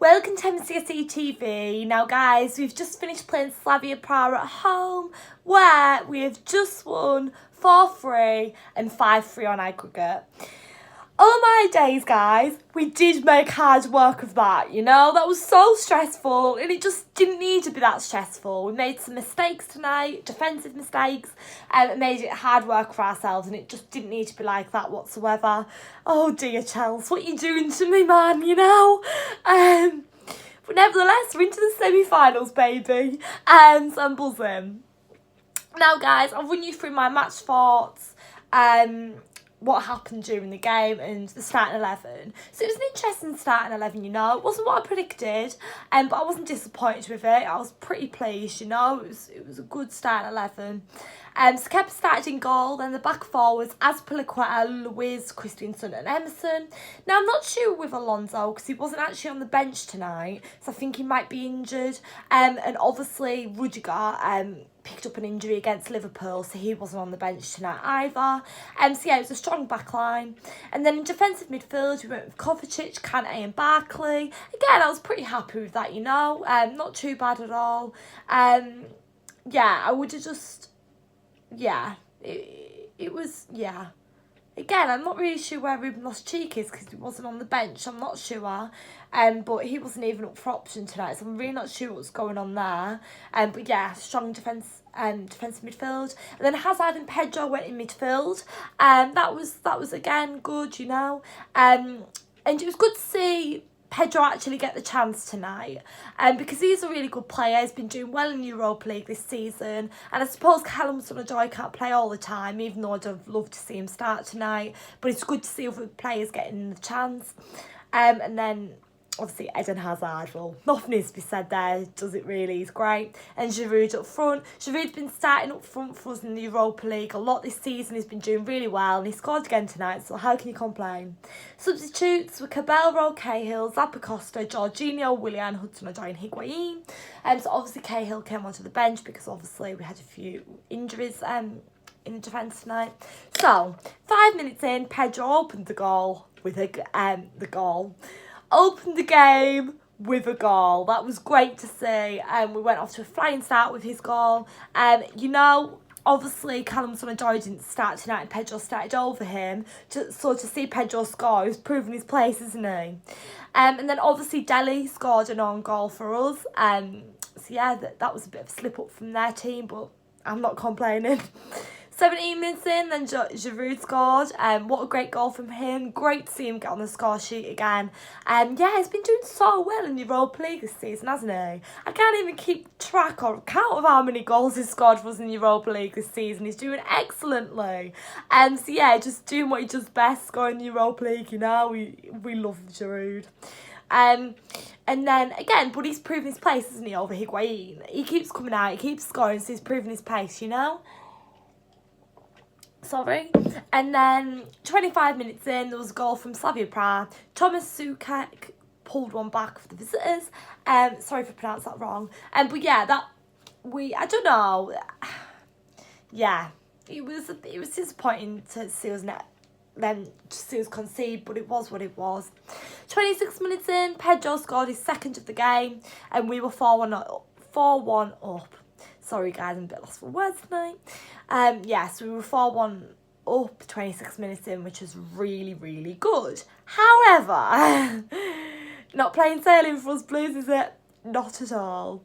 Welcome to MCSE TV. Now guys, we've just finished playing Slavia Praha at home, where we have just won 4-3 and 5-3 on aggregate. Oh my days guys, we did make hard work of that, you know, that was so stressful and it just didn't need to be that stressful. We made some mistakes tonight, defensive mistakes, and it made it hard work for ourselves and it just didn't need to be like that whatsoever. Oh dear Chelsea, what are you doing to me man, you know? But nevertheless, we're into the semi-finals baby, and so I'm buzzing. Now guys, I'll run you through my match thoughts, what happened during the game and the starting 11. So it was an interesting starting 11, you know. It wasn't what I predicted, but I wasn't disappointed with it. I was pretty pleased, you know. It was a good starting 11. So Kepa started in goal, then the back four was Azpilicueta, Luiz, Christensen and Emerson. Now I'm not sure with Alonso because he wasn't actually on the bench tonight, so I think he might be injured. And obviously Rudiger picked up an injury against Liverpool, so he wasn't on the bench tonight either. So yeah, it was a strong back line. And then in defensive midfield, we went with Kovacic, Kante and Barkley. Again, I was pretty happy with that, you know. Not too bad at all. Yeah, I would have just... Yeah, it was... Yeah. Again, I'm not really sure where Ruben Loftus-Cheek is because he wasn't on the bench. I'm not sure. But he wasn't even up for option tonight, so I'm really not sure what's going on there. But yeah, strong defensive midfield. And then Hazard and Pedro went in midfield. That was again good, you know. And it was good to see Pedro actually get the chance tonight, because he's a really good player. He's been doing well in Europa League this season, and I suppose Callum Hudson-Odoi can't play all the time, even though I'd have loved to see him start tonight, but it's good to see other players getting the chance. And then obviously Eden Hazard, well, nothing needs to be said there, does it really? He's great. And Giroud up front. Giroud's been starting up front for us in the Europa League a lot this season. He's been doing really well and he scored again tonight, so how can you complain? Substitutes were Cabello, Cahill, Zappacosta, Jorginho, Willian, Hudson-Odoi and Higuain. So obviously Cahill came onto the bench because obviously we had a few injuries in the defence tonight. So 5 minutes in, Pedro opened the goal with opened the game with a goal. That was great to see. We went off to a flying start with his goal. You know, obviously Callum Hudson-Odoi didn't start tonight and Pedro started over him. So to see Pedro score, he's proven his place, isn't he? And then obviously Dele scored an own goal for us. So yeah, that was a bit of a slip up from their team, but I'm not complaining. 17 minutes in, then Giroud scored. What a great goal from him. Great to see him get on the score sheet again. Yeah, he's been doing so well in the Europa League this season, hasn't he? I can't even keep track or count of how many goals he's scored for us in the Europa League this season. He's doing excellently. So yeah, just doing what he does best, scoring the Europa League, you know. We love Giroud. And then, again, but he's proven his place, isn't he, over Higuain? He keeps coming out, he keeps scoring, so he's proven his pace, you know. Sorry. And then 25 minutes in, there was a goal from Slavia Praha. Thomas Sukek pulled one back for the visitors. Sorry if I pronounced that wrong. But yeah, I don't know. Yeah, it was disappointing to see us concede, but it was what it was. 26 minutes in, Pedro scored his second of the game, and we were 4-1 up. Sorry guys, I'm a bit lost for words tonight. So we were 4-1 up 26 minutes in, which was really, really good. However, not plain sailing for us Blues, is it? Not at all.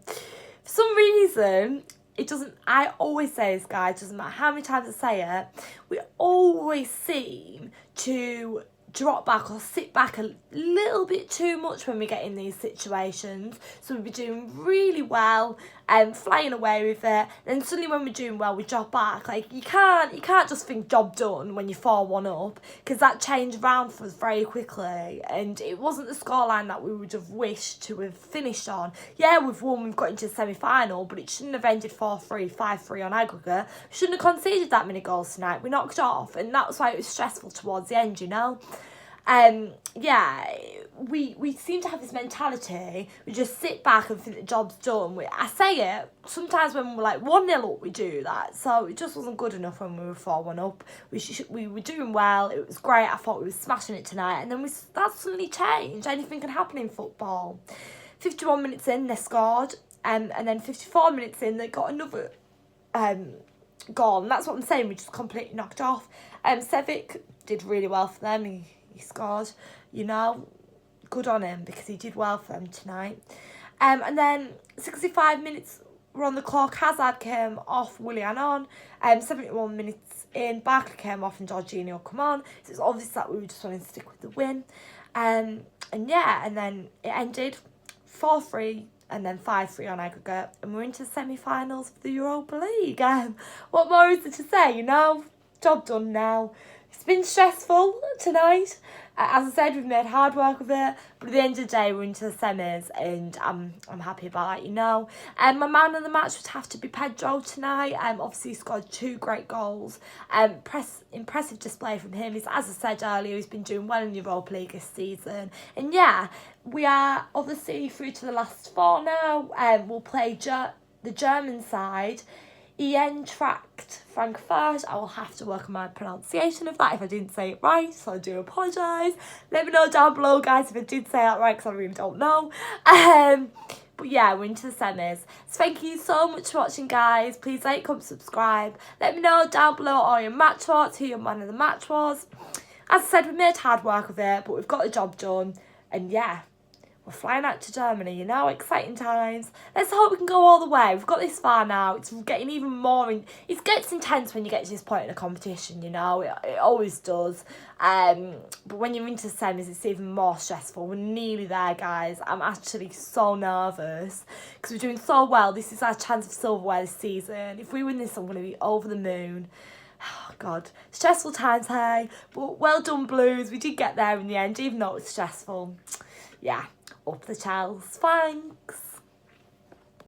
For some reason, I always say this, guys, doesn't matter how many times I say it, we always seem to drop back or sit back a little bit too much when we get in these situations. So we'll be doing really well and flying away with it, then suddenly when we're doing well we drop back. Like you can't just think job done when you're 4-1 up, because that changed around for us very quickly and it wasn't the scoreline that we would have wished to have finished on. Yeah, we've won, we've got into the semi-final, but it shouldn't have ended 4-3, 5-3 on aggregate. We shouldn't have conceded that many goals tonight. We knocked off and that's why it was stressful towards the end, you know. Yeah, we seem to have this mentality. We just sit back and think the job's done. I say it, sometimes when we're like 1-0 up, we do that. So it just wasn't good enough when we were 4-1 up. We were doing well. It was great. I thought we were smashing it tonight. And then that suddenly changed. Anything can happen in football. 51 minutes in, they scored. And then 54 minutes in, they got another goal. And that's what I'm saying. We just completely knocked off. Sevic did really well for them. He scored, you know. Good on him, because he did well for them tonight. And then 65 minutes were on the clock. Hazard came off, Willian on. 71 minutes in, Barkley came off and Jorginho come on. So it's obvious that we were just wanting to stick with the win. And then it ended 4-3 and then 5-3 on aggregate. And we're into the semi-finals of the Europa League. What more is there to say, you know? Job done now. It's been stressful tonight. As I said, we've made hard work of it, but at the end of the day, we're into the semis, and I'm happy about that, you know. My man of the match would have to be Pedro tonight. Obviously, he scored 2 great goals. Impressive display from him. As I said earlier, he's been doing well in the Europa League this season. And yeah, we are obviously through to the last 4 now. We'll play the German side. Eintracht Frankfurt. I will have to work on my pronunciation of that if I didn't say it right, so I do apologise. Let me know down below, guys, if I did say that right, because I really don't know. But yeah, we're into the semis. So thank you so much for watching, guys. Please like, comment, subscribe. Let me know down below all your match thoughts, who your man of the match was. As I said, we made hard work of it, but we've got the job done. And yeah, we're flying out to Germany, you know, exciting times. Let's hope we can go all the way. We've got this far now. It's getting even more, it gets intense when you get to this point in a competition, you know. It always does. But when you're into semis, it's even more stressful. We're nearly there, guys. I'm actually so nervous because we're doing so well. This is our chance of silverware this season. If we win this, I'm going to be over the moon. Oh, God. Stressful times, hey. But well done, Blues. We did get there in the end, even though it was stressful. Yeah. Up the Chels. Thanks.